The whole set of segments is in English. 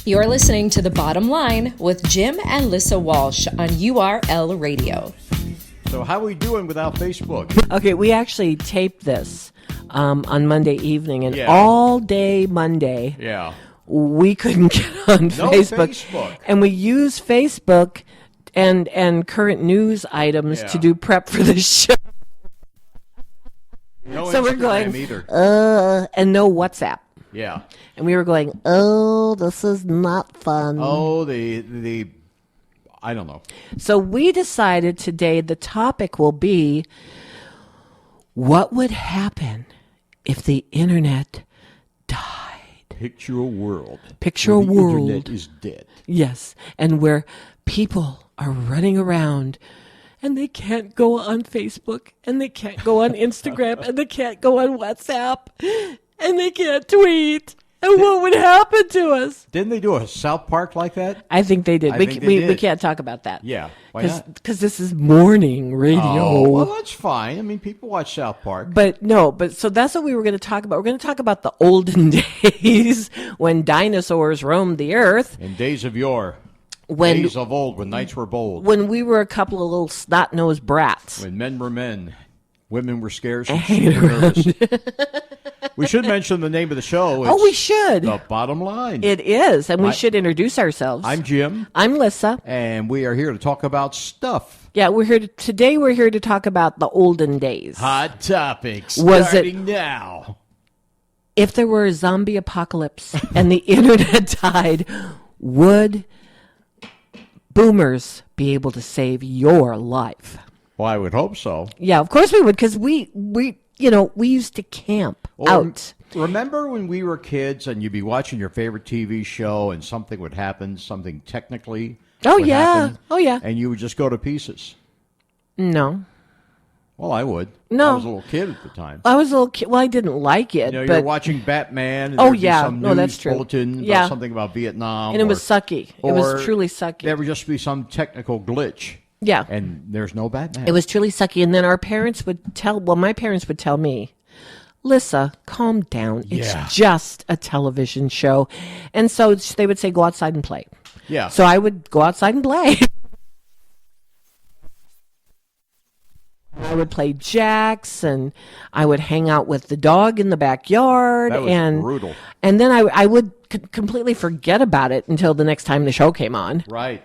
You're listening to The Bottom Line with Jim and Lissa Walsh on URL Radio. So how are we doing without Facebook? Okay, we actually taped this on Monday evening, and all day Monday, we couldn't get on Facebook. And we use Facebook and current news items to do prep for the show. No so Instagram we're going, either. And no WhatsApp. Yeah. And we were going, oh, this is not fun. Oh, the I don't know. So we decided today the topic will be, what would happen if the internet died? Picture a world. Picture a where the world. internet is dead. Yes, and where people are running around and they can't go on Facebook and they can't go on Instagram and they can't go on WhatsApp and they can't tweet. And what would happen to us? Didn't they do a South Park like that? I think they did. We can't talk about that. Yeah. Why not? Because this is morning radio. Oh, well, that's fine. I mean, people watch South Park. But so that's what we were going to talk about. We're going to talk about the olden days when dinosaurs roamed the earth. In days of yore. Days of old, when knights were bold. When we were a couple of little snot-nosed brats. When men were men. Women were scarce and she were nervous. We should mention the name of the show. Oh, we should. The Bottom Line. It is, and we should introduce ourselves. I'm Jim. I'm Lissa. And we are here to talk about stuff. Yeah, today we're here to talk about the olden days. Hot topics starting now. If there were a zombie apocalypse and the internet died, would boomers be able to save your life? Well, I would hope so. Yeah, of course we would, because we used to camp out. Remember when we were kids and you'd be watching your favorite TV show and something would happen, something technically would happen, and you would just go to pieces? No. Well, I would. No. I was a little kid at the time. I was a little kid. Well, I didn't like it. You're watching Batman. And some no, news that's true. bulletin about something about Vietnam. And it was sucky. It was truly sucky. There would just be some technical glitch. Yeah. And there's no Batman. It was truly sucky. And then my parents would tell me, Lissa, calm down. It's just a television show. And so they would say, go outside and play. Yeah. So I would go outside and play. I would play jacks, and I would hang out with the dog in the backyard. That was brutal. And then I would completely forget about it until the next time the show came on. Right.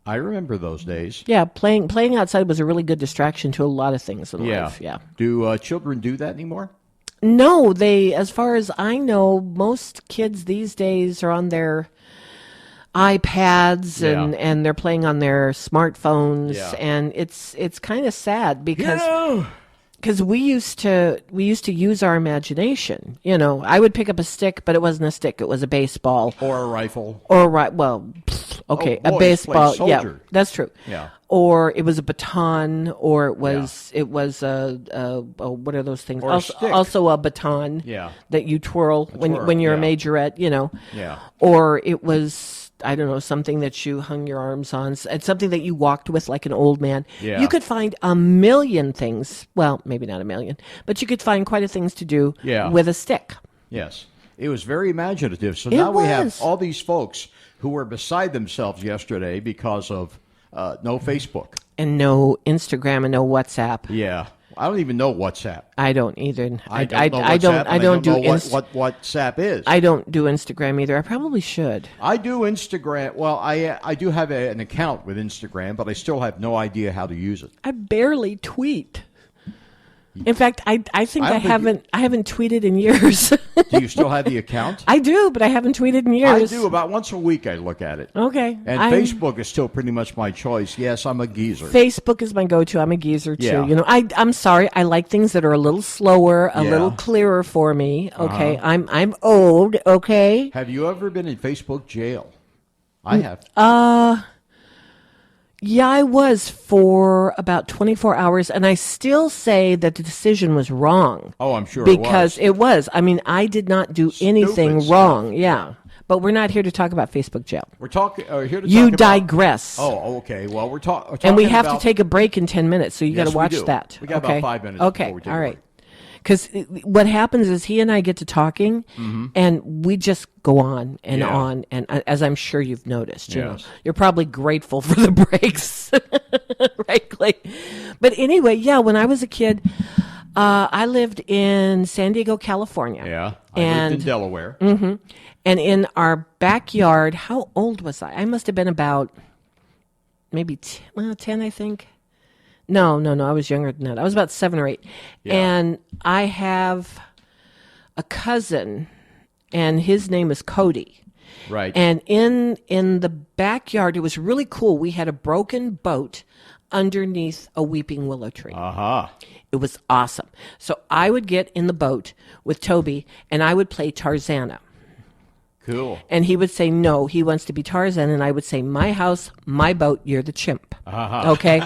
I remember those days. Yeah, playing outside was a really good distraction to a lot of things in life. Yeah. Do children do that anymore? No, as far as I know, most kids these days are on their iPads and they're playing on their smartphones, and it's kind of sad because we used to use our imagination. I would pick up a stick, but it wasn't a stick; it was a baseball or a rifle a baseball. Yeah, that's true. Yeah. Or it was a baton, or it was a what are those things? Or also a baton. That you twirl when you're a majorette. Yeah. Or it was, I don't know, something that you hung your arms on. It's something that you walked with like an old man. Yeah. You could find a million things. Well, maybe not a million, but you could find quite a things to do with a stick. Yes. It was very imaginative. So now we have all these folks who were beside themselves yesterday because of no Facebook. And no Instagram and no WhatsApp. Yeah. I don't even know WhatsApp. I don't either. I don't know what WhatsApp is. I don't do Instagram either. I probably should. I do Instagram. Well, I do have an account with Instagram, but I still have no idea how to use it. I barely tweet. In fact, I think I haven't tweeted in years. Do you still have the account? I do, but I haven't tweeted in years. I do. About once a week I look at it. Okay. And Facebook is still pretty much my choice. Yes, I'm a geezer. Facebook is my go-to. I'm a geezer, too. Yeah. I'm sorry. I like things that are a little slower, a little clearer for me. Okay. I'm old, okay? Have you ever been in Facebook jail? I have. Yeah, I was for about 24 hours, and I still say that the decision was wrong. Oh, I'm sure because it was. I mean, I did not do anything wrong. Yeah. But we're not here to talk about Facebook jail. We're talking here to You digress. Oh, okay. Well, we're talking and we have to take a break in 10 minutes, so you got to watch that. We got about 5 minutes. Okay, before we take all a right. break. Because what happens is he and I get to talking, and we just go on and on. And as I'm sure you've noticed, you know, you're probably grateful for the breaks, right, Clay? But anyway, when I was a kid, I lived in San Diego, California. Yeah, I lived in Delaware. Mm-hmm. And in our backyard, how old was I? I must have been about maybe 10, I think. No, I was younger than that. I was about 7 or 8. Yeah. And I have a cousin, and his name is Cody. Right. And in the backyard, it was really cool. We had a broken boat underneath a weeping willow tree. Uh-huh. It was awesome. So I would get in the boat with Toby, and I would play Tarzana. Cool. And he would say, no, he wants to be Tarzan. And I would say, my house, my boat, you're the chimp. Uh-huh. Okay?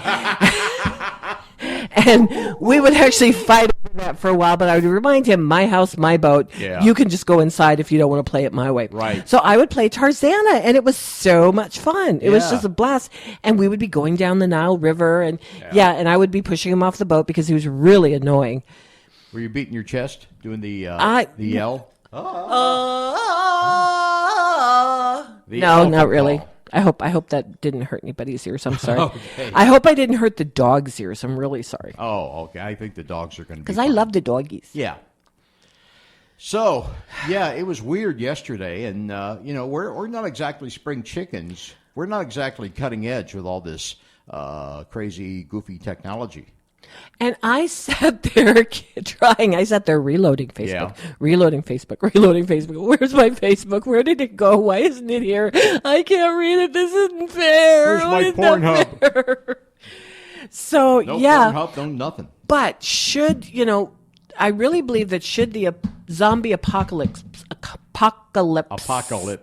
And we would actually fight over that for a while, but I would remind him, my house, my boat. Yeah. You can just go inside if you don't want to play it my way. Right. So I would play Tarzana, and it was so much fun. It was just a blast. And we would be going down the Nile River, and and I would be pushing him off the boat because he was really annoying. Were you beating your chest, doing the yell? No, not really. I hope that didn't hurt anybody's ears. I'm sorry. Okay. I hope I didn't hurt the dog's ears. I'm really sorry. Oh, okay. I think the dogs are going to be because I love the doggies. Yeah. So, it was weird yesterday, and we're not exactly spring chickens. We're not exactly cutting edge with all this crazy, goofy technology. And I sat there trying. I sat there reloading Facebook, reloading Facebook. Where's my Facebook? Where did it go? Why isn't it here? I can't read it. This isn't fair. Where's my Pornhub? So, no Pornhub, no nothing. But I really believe that should the zombie apocalypse,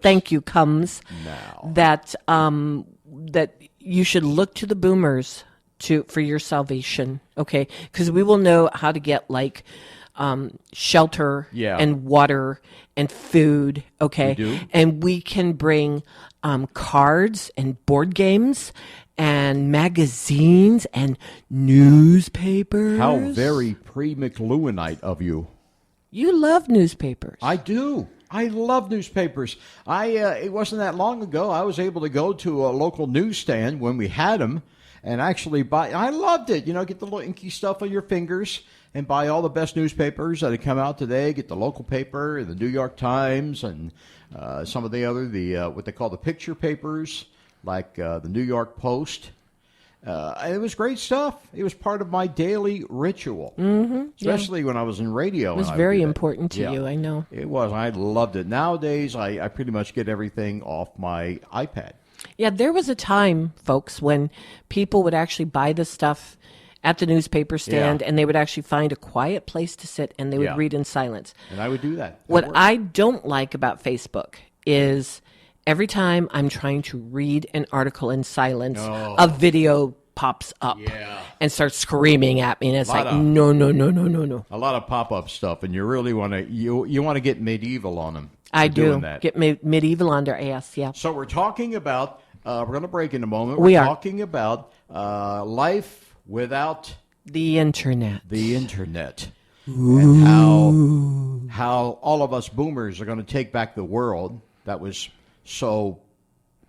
thank you, comes now, that you should look to the boomers for your salvation, okay? Because we will know how to get shelter and water and food, okay? We do. And we can bring cards and board games and magazines and newspapers. How very pre-McLuhanite of you. You love newspapers. I do. I love newspapers. It wasn't that long ago. I was able to go to a local newsstand when we had them and actually buy. I loved it. Get the little inky stuff on your fingers and buy all the best newspapers that have come out today. Get the local paper, the New York Times, and some of the other, what they call the picture papers, like the New York Post. It was great stuff. It was part of my daily ritual, especially when I was in radio. It was very important to you, I know. It was. I loved it. Nowadays, I pretty much get everything off my iPad. Yeah, there was a time, folks, when people would actually buy the stuff at the newspaper stand, and they would actually find a quiet place to sit, and they would read in silence. And I would do that. What I don't like about Facebook is every time I'm trying to read an article in silence, a video pops up and starts screaming at me, and it's like, no. A lot of pop-up stuff, and you really want to you want to get medieval on them. I do. Get medieval on their ass, So we're talking about, we're going to break in a moment. We're talking about life without the internet. And how all of us boomers are going to take back the world that was so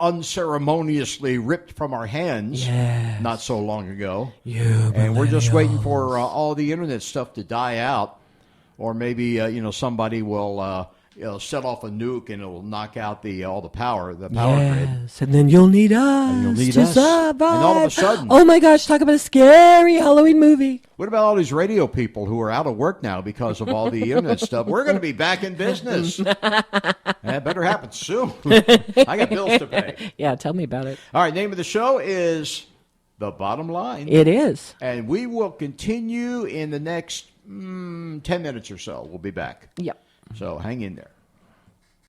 unceremoniously ripped from our hands not so long ago. And we're just waiting for all the internet stuff to die out, or maybe somebody will set off a nuke and it'll knock out all the power grid. And then you'll need us to survive. And all of a sudden, oh my gosh, talk about a scary Halloween movie. What about all these radio people who are out of work now because of all the internet stuff? We're going to be back in business. That better happen soon. I got bills to pay. Yeah, tell me about it. All right, name of the show is The Bottom Line. It is. And we will continue in the next 10 minutes or so. We'll be back. Yep. So hang in there.